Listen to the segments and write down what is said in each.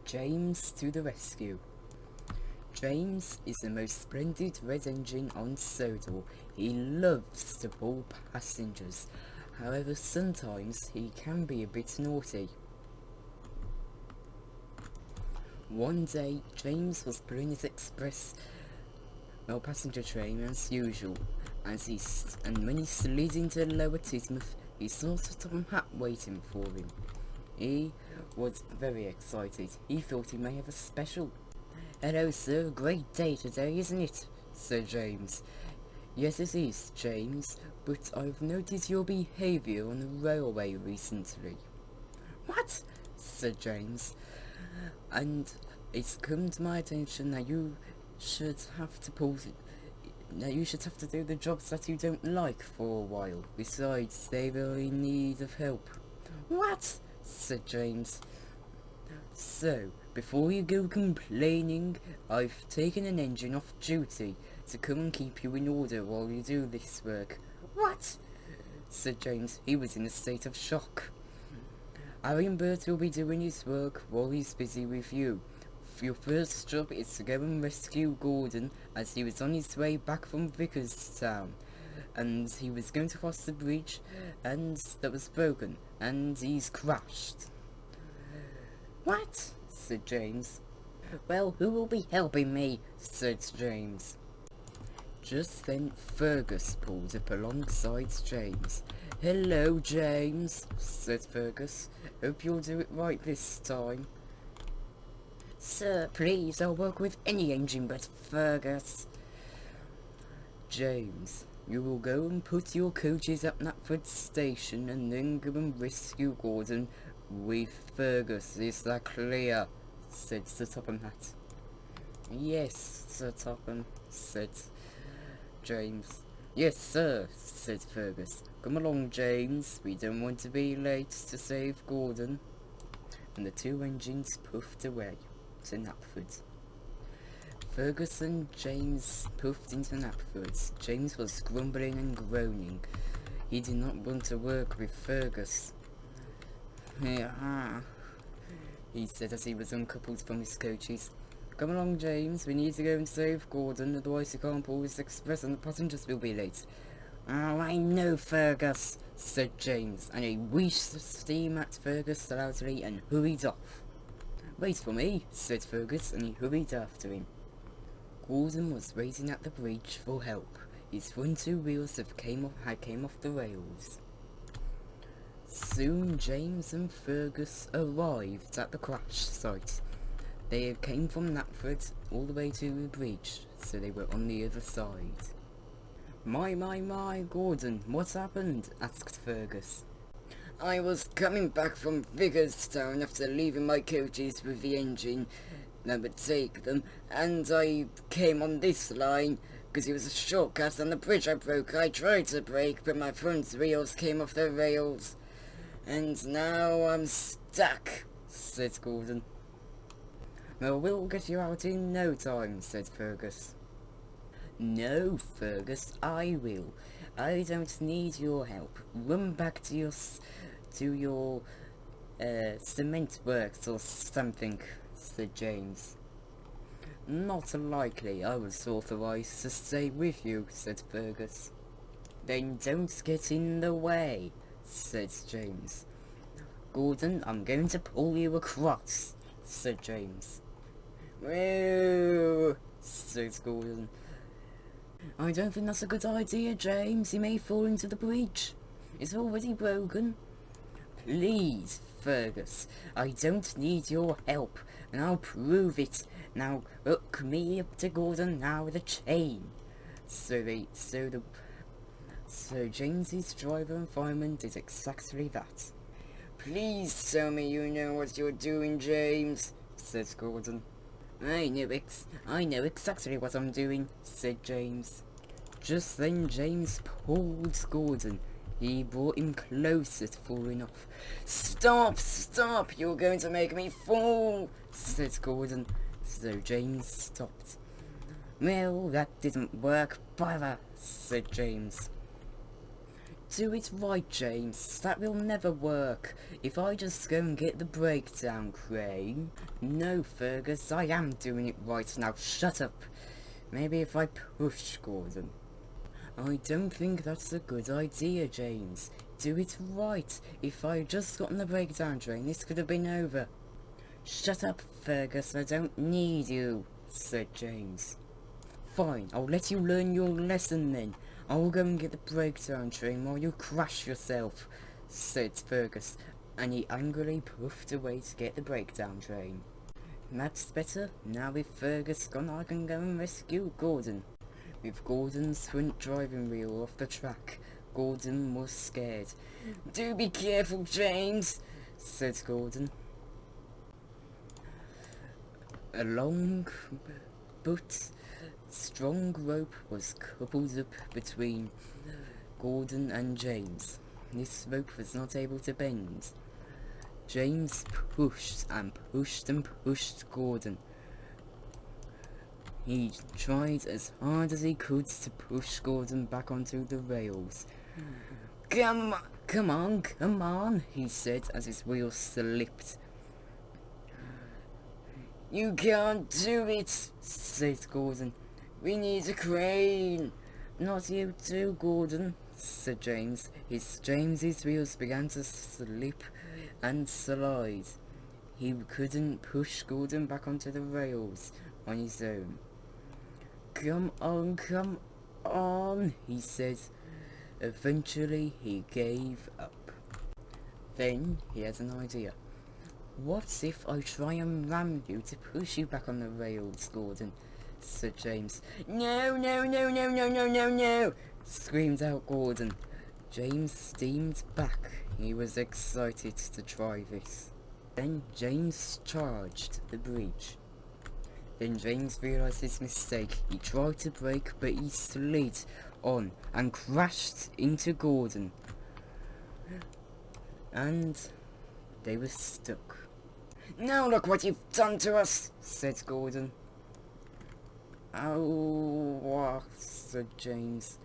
James to the rescue. James is the most splendid red engine on Sodor. He loves to pull passengers. However, sometimes he can be a bit naughty. One day, James was pulling his express passenger train as usual, and when he slid into Lower Tismouth, he saw Tom Hat waiting for him. He was very excited. He thought he may have a special. "Hello, sir. Great day today, isn't it?" said James. "Yes, it is, James, but I've noticed your behaviour on the railway recently." "What?" said James. "And it's come to my attention that you should have to do the jobs that you don't like for a while. Besides, they are in need of help." "What?" said James. "So, before you go complaining, I've taken an engine off duty to come and keep you in order while you do this work." "What?" said James. He was in a state of shock. "Harry Bert will be doing his work while he's busy with you. Your first job is to go and rescue Gordon, as he was on his way back from Vickerstown, and he was going to cross the bridge and that was broken, and he's crashed." "What?" said James. "Well, who will be helping me?" said James. Just then Fergus pulled up alongside James. "Hello, James," said Fergus. "Hope you'll do it right this time." "Sir, please, I'll work with any engine but Fergus." "James, you will go and put your coaches at Knapford Station and then go and rescue Gordon with Fergus. Is that clear?" said Sir Topham Hatt. "Yes, Sir Topham," said James. "Yes, sir," said Fergus. "Come along, James. We don't want to be late to save Gordon." And the two engines puffed away to Knapford. Fergus and James puffed into Knapford. James was grumbling and groaning. He did not want to work with Fergus. "Yeah," he said as he was uncoupled from his coaches. "Come along, James. We need to go and save Gordon, otherwise he can't pull his express and the passengers will be late." "Oh, I know, Fergus," said James, and he wheezed the steam at Fergus loudly and hurried off. "Wait for me," said Fergus, and he hurried after him. Gordon was waiting at the bridge for help. His front two wheels had came off the rails. Soon James and Fergus arrived at the crash site. They came from Knapford all the way to the bridge, so they were on the other side. My, Gordon, what happened?" asked Fergus. "I was coming back from Vickerstown after leaving my coaches with the engine that would take them, and I came on this line because it was a shortcut and the bridge I broke. I tried to brake, but my front wheels came off the rails, and now I'm stuck," said Gordon. "Well, we'll get you out in no time," said Fergus. "No, Fergus, I will. I don't need your help. Run back to your cement works or something," said James. "Not likely. I was authorised to stay with you," said Fergus. "Then don't get in the way," said James. "Gordon, I'm going to pull you across," said James. "Whoa," said Gordon. "I don't think that's a good idea, James. He may fall into the bridge. It's already broken." "Please, Fergus, I don't need your help, and I'll prove it. Now hook me up to Gordon now with a chain." So James's driver and fireman did exactly that. "Please tell me you know what you're doing, James," said Gordon. I know exactly what I'm doing," said James. Just then James pulled Gordon. He brought him closer to falling off. Stop! You're going to make me fall," said Gordon. So James stopped. "Well, that didn't work, brother," said James. do it right, James. That will never work. If I just go and get the breakdown crane... No, Fergus, I am doing it right now. Shut up. Maybe if I push Gordon. I don't think that's a good idea, James. Do it right. If I had just gotten the breakdown train, this could have been over. Shut up, Fergus. I don't need you, said James. Fine, I'll let you learn your lesson then. I will go and get the breakdown train while you crash yourself, said Fergus, and he angrily puffed away to get the breakdown train. That's better. Now with Fergus gone, I can go and rescue Gordon. With Gordon's front driving wheel off the track, Gordon was scared. Do be careful, James, said Gordon. A long but strong rope was coupled up between Gordon and James. This rope was not able to bend. James pushed and pushed and pushed Gordon. He tried as hard as he could to push Gordon back onto the rails. Come on, he said as his wheels slipped. You can't do it, said Gordon. We need a crane. Not you too, Gordon, said James. James's wheels began to slip and slide. He couldn't push Gordon back onto the rails on his own. Come on, he said. Eventually he gave up. Then he had an idea. What if I try and ram you to push you back on the rails, Gordon? Said James. No, screamed out Gordon. James steamed back. He was excited to try this. Then James charged the bridge. Then James realised his mistake. He tried to brake, but he slid on and crashed into Gordon. And they were stuck. Now look what you've done to us, said Gordon. Oh, what, said James.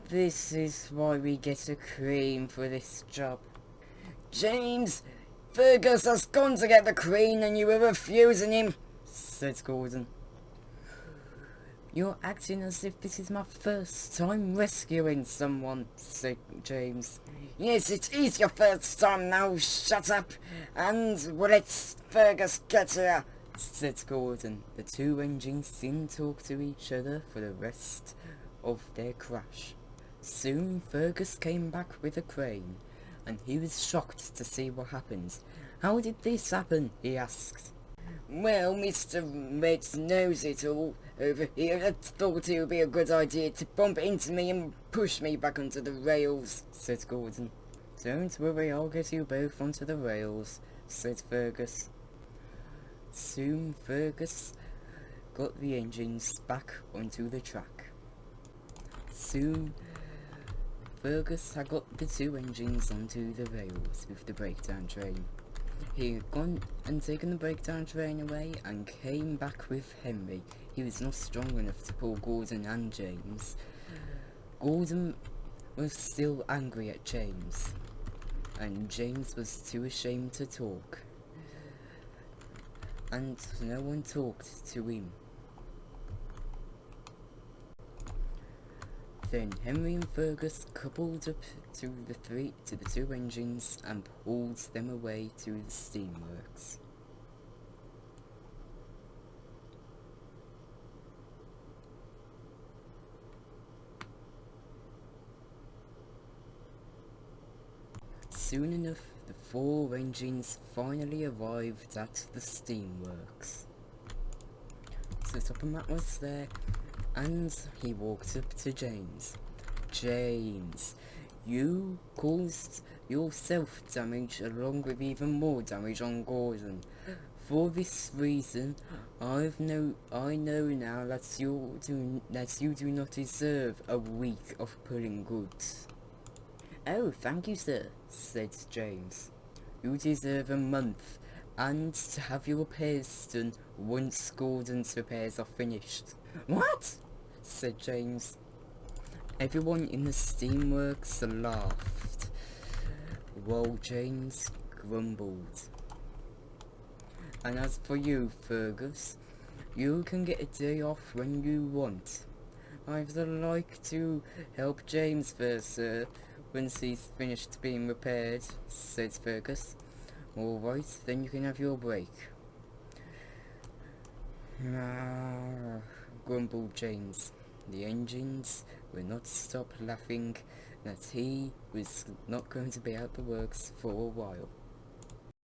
This is why we get a crane for this job. James, Fergus has gone to get the crane and you were refusing him, said Gordon. You're acting as if this is my first time rescuing someone, said James. Yes, it is your first time now, shut up, and we'll let Fergus get here, said Gordon. The two engines didn't talk to each other for the rest of their crash. Soon Fergus came back with a crane, and he was shocked to see what happened. How did this happen? He asked. Well, Mr. Red knows it all over here. I thought it would be a good idea to bump into me and push me back onto the rails, said Gordon. Don't worry, I'll get you both onto the rails, said Fergus. Soon Fergus got the engines back onto the track. Soon Fergus had got the two engines onto the rails with the breakdown train. He had gone and taken the breakdown train away and came back with Henry. He was not strong enough to pull Gordon and James. Gordon was still angry at James, and James was too ashamed to talk, and no one talked to him. Then Henry and Fergus coupled up to the two engines and pulled them away to the steamworks. Soon enough, the four engines finally arrived at the steamworks. So Toppermat was there, and he walked up to James. James, you caused yourself damage along with even more damage on Gordon. For this reason, I know now that you do not deserve a week of pulling goods. Oh, thank you, sir, said James. You deserve a month, and to have your repairs done once Gordon's repairs are finished. What? Said James. Everyone in the steamworks laughed, while James grumbled. And as for you, Fergus, you can get a day off when you want. I'd like to help James first, sir, once he's finished being repaired, said Fergus. All right, then you can have your break. Ah, grumbled James. The engines would not stop laughing that he was not going to be out the works for a while.